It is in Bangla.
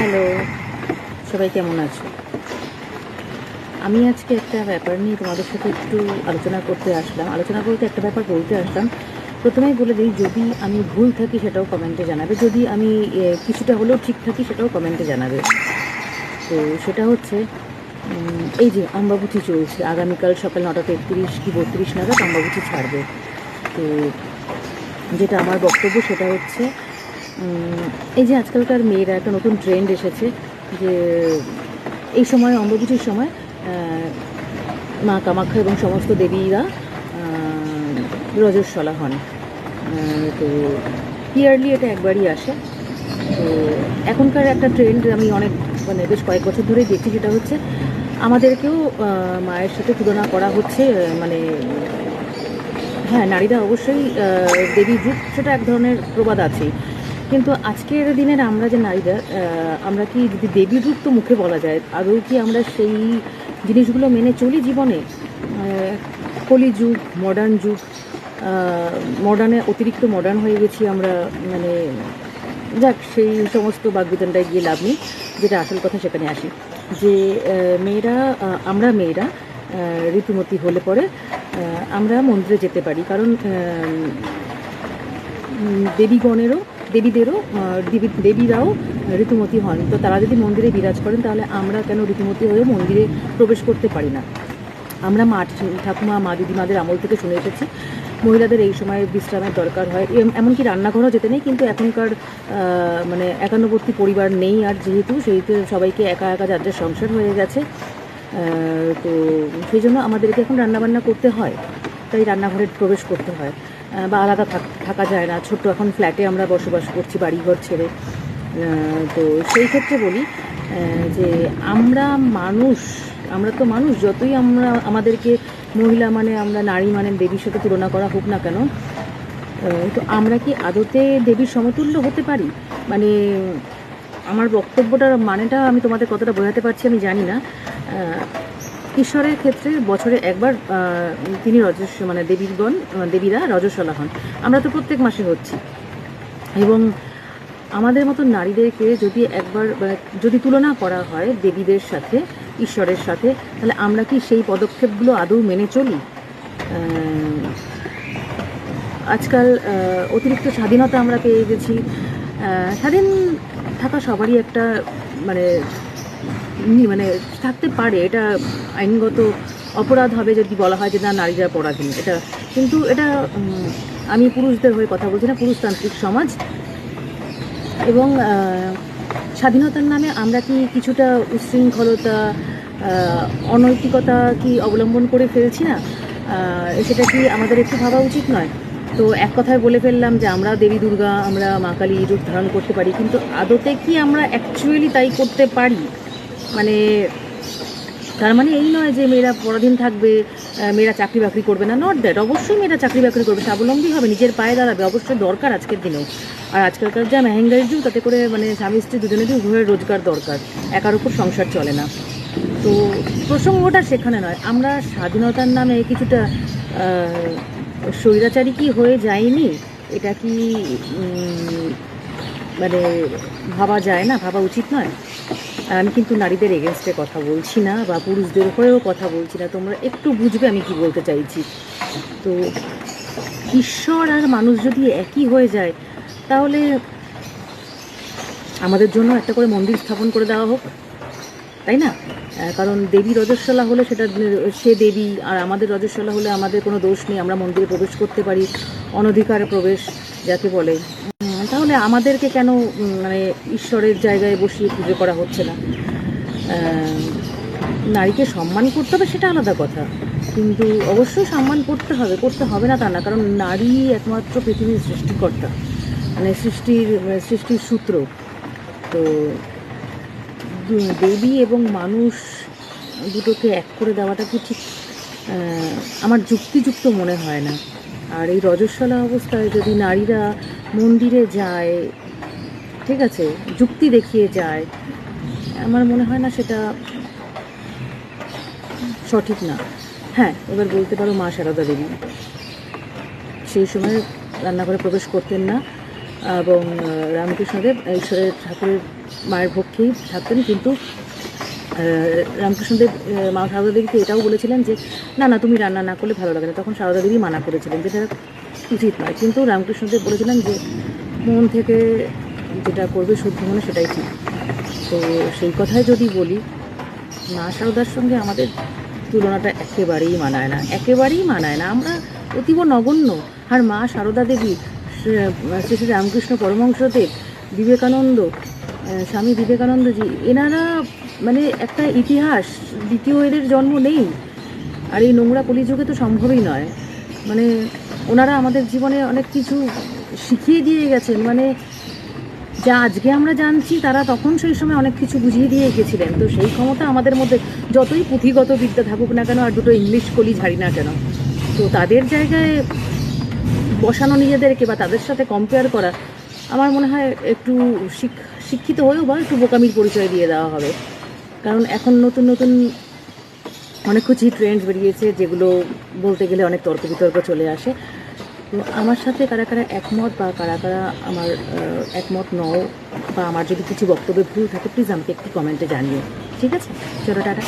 হ্যালো, সবাই কেমন আছো? আমি আজকে একটা ব্যাপার নিয়ে তোমাদের সাথে একটু আলোচনা করতে আসলাম। আলোচনা বলতে একটা ব্যাপার বলতে আসলাম। প্রথমেই বলে দিই, যদি আমি ভুল থাকি সেটাও কমেন্টে জানাবে, যদি আমি কিছুটা হলেও ঠিক থাকি সেটাও কমেন্টে জানাবে। তো সেটা হচ্ছে এই যে অম্বাবুচি চলছে, আগামীকাল সকাল 9:31 কি 32 নাগাদ অম্বাবুচি ছাড়বে। তো যেটা আমার বক্তব্য সেটা হচ্ছে, এই যে আজকালকার মেয়েরা একটা নতুন ট্রেন্ড এসেছে যে এই সময় অম্বাবুচির সময় মা কামাখ্যা এবং সমস্ত দেবীরা রজস্বলা হন। তো ইয়ারলি এটা একবারই আসে। তো এখনকার একটা ট্রেন্ড আমি অনেক বেশ কয়েক বছর ধরেই দেখছি, যেটা হচ্ছে আমাদেরকেও মায়ের সাথে তুলনা করা হচ্ছে। হ্যাঁ, নারীরা অবশ্যই দেবীর রূপ, সেটা এক ধরনের প্রবাদ আছেই, কিন্তু আজকের দিনের আমরা যে নারীরা, আমরা কি যদি দেবীর রূপ তো মুখে বলা যায়, আদৌ কি আমরা সেই জিনিসগুলো মেনে চলি জীবনে? কলিযুগ, মডার্ন যুগ, মডার্নে অতিরিক্ত মডার্ন হয়ে গেছি আমরা। যাক, সেই সমস্ত বাগবিতণ্ডায় গিয়ে লাভ নেই। যেটা আসল কথা সেখানে আসি, যে আমরা মেয়েরা ঋতুমতী হলে পরে আমরা মন্দিরে যেতে পারি, কারণ দেবীরাও ঋতুমতী হন। তো তারা যদি মন্দিরে বিরাজ করেন, তাহলে আমরা কেন ঋতুমতী হয়ে মন্দিরে প্রবেশ করতে পারি না? আমরা ঠাকুমা, মা দিদিমাদের আমল থেকে শুনে এসেছি মহিলাদের এই সময় বিশ্রামের দরকার হয়, এমনকি রান্নাঘরও যেতে নেই। কিন্তু এখনকার একান্নবর্তী পরিবার নেই, আর যেহেতু সবাইকে একা একা যার যার সংসার হয়ে গেছে, তো সেই জন্য আমাদেরকে এখন রান্নাবান্না করতে হয়, তাই রান্নাঘরে প্রবেশ করতে হয়, বা আলাদা থাকা যায় না। ছোট্ট এখন ফ্ল্যাটে আমরা বসবাস করছি বাড়িঘর ছেড়ে। তো সেই ক্ষেত্রে বলি যে আমরা তো মানুষ, যতই আমাদেরকে মহিলা মানে, আমরা নারী মানে দেবীর সাথে তুলনা করা হোক না কেন, তো আমরা কি আদতে দেবীর সমতুল্য হতে পারি? আমার বক্তব্যটার মানেটা আমি তোমাদের কতটা বোঝাতে পারছি আমি জানি না। ঈশ্বরের ক্ষেত্রে বছরে একবার তিনি দেবীরা রজস্বলা হন। আমরা তো প্রত্যেক মাসে হচ্ছি, এবং আমাদের মতো নারীদেরকে যদি তুলনা করা হয় দেবীদের সাথে, ঈশ্বরের সাথে, তাহলে আমরা কি সেই পদক্ষেপগুলো আদৌ মেনে চলি? আজকাল অতিরিক্ত স্বাধীনতা আমরা পেয়ে গেছি। স্বাধীন থাকা সবারই একটা থাকতে পারে, এটা আইনগত অপরাধ হবে যদি বলা হয় যে না, নারীরা পরাধীন। কিন্তু এটা আমি পুরুষদের হয়ে কথা বলছি না, পুরুষতান্ত্রিক সমাজ, এবং স্বাধীনতার নামে আমরা কি কিছুটা উচ্ছৃঙ্খলতা, অনৈতিকতা কি অবলম্বন করে ফেলছি না? সেটা কি আমাদের একটু ভাবা উচিত নয়? তো এক কথায় বলে ফেললাম যে আমরা দেবী দুর্গা, আমরা মা কালী রূপ ধারণ করতে পারি, কিন্তু আদতে কি আমরা অ্যাকচুয়ালি তাই করতে পারি? তার মানে এই নয় যে মেয়েরা পরাধীন থাকবে, মেয়েরা চাকরি বাকরি করবে না। নট দ্যাট, অবশ্যই মেয়েরা চাকরি বাকরি করবে, স্বাবলম্বী হবে, নিজের পায়ে দাঁড়াবে, অবশ্যই দরকার আজকের দিনেও। আর আজকালকার যা মেহেঙ্গারির যুগ, তাতে করে স্বামী স্ত্রী দুজনেরই উভয়ের রোজগার দরকার, একার উপর সংসার চলে না। তো প্রসঙ্গটা সেখানে নয়। আমরা স্বাধীনতার নামে কিছুটা স্বৈরাচারী কি হয়ে যায়নি? এটা কি ভাবা যায় না, ভাবা উচিত নয়? আমি কিন্তু নারীদের এগেনস্টে কথা বলছি না, বা পুরুষদের হয়েও কথা বলছি না। তোমরা একটু বুঝবে আমি কি বলতে চাইছি। তো ঈশ্বর আর মানুষ যদি একই হয়ে যায়, তাহলে আমাদের জন্য একটা করে মন্দির স্থাপন করে দেওয়া হোক, তাই না? কারণ দেবী রজস্বলা হলে সে দেবী, আর আমাদের রজস্বলা হলে আমাদের কোনো দোষ নেই, আমরা মন্দিরে প্রবেশ করতে পারি, অনধিকার প্রবেশ যাকে বলে। তাহলে আমাদেরকে কেন ঈশ্বরের জায়গায় বসিয়ে পুজো করা হচ্ছে না? নারীকে সম্মান করতে হবে, সেটা আলাদা কথা, কিন্তু অবশ্যই সম্মান করতে হবে না তা না, কারণ নারী একমাত্র পৃথিবীর সৃষ্টিকর্তা, সৃষ্টির সূত্র। তো দেবী এবং মানুষ দুটোকে এক করে দেওয়াটা কি ঠিক আমার যুক্তিযুক্ত মনে হয় না। আর এই রজস্বলা অবস্থায় যদি নারীরা মন্দিরে যায়, ঠিক আছে, যুক্তি দেখিয়ে যায়, আমার মনে হয় না সেটা সঠিক না। হ্যাঁ, এবার বলতে পারো মা সারদা দেবী সেই সময় রান্নাঘরে প্রবেশ করতেন না, এবং রামকৃষ্ণদেব ঈশ্বরের ঠাকুরের মায়ের পক্ষেই থাকতেন, কিন্তু রামকৃষ্ণদেব মা সারদা দেবীকে এটাও বলেছিলেন যে না না, তুমি রান্না না করলে ভালো লাগে না। তখন সারদা দেবী মানা করেছিলেন, যেটা উচিত নয়, কিন্তু রামকৃষ্ণদেব বলেছিলেন যে মন থেকে যেটা করবে শুদ্ধ মনে সেটাই ঠিক। তো সেই কথায় যদি বলি, মা সারদার সঙ্গে আমাদের তুলনাটা একেবারেই মানায় না, একেবারেই মানায় না। আমরা অতীব নগণ্য। আর মা সারদা দেবী, শ্রী শ্রী রামকৃষ্ণ পরমহংসদেব, বিবেকানন্দ, স্বামী বিবেকানন্দজি, এনারা মানে একটা ইতিহাস, দ্বিতীয় এদের জন্ম নেই। আর এই নোংরা কলিযুগে তো সম্ভবই নয়। মানে ওনারা আমাদের জীবনে অনেক কিছু শিখিয়ে দিয়ে গেছেন, মানে যা আজকে আমরা জানছি তারা তখন সেই সময় অনেক কিছু বুঝিয়ে দিয়ে গেছিলেন। তো সেই ক্ষমতা আমাদের মধ্যে, যতই পুঁথিগত বিদ্যা থাকুক না কেন আর দুটো ইংলিশ কলি ঝাড়ি না কেন, তো তাদের জায়গায় বসানো নিজেদেরকে বা তাদের সাথে কম্পেয়ার করা, আমার মনে হয় একটু শিক্ষিত হয়েও বা একটু বোকামির পরিচয় দিয়ে দেওয়া হবে। কারণ এখন নতুন নতুন অনেক কিছুই ট্রেন্ড বেরিয়েছে, যেগুলো বলতে গেলে অনেক তর্ক বিতর্ক চলে আসে। তো আমার সাথে কারা কারা একমত বা কারা কারা আমার একমত নও, বা আমার যদি কিছু বক্তব্যে ভুল থাকে, প্লিজ আমাকে একটু কমেন্টে জানিও। ঠিক আছে, চলো টাটা।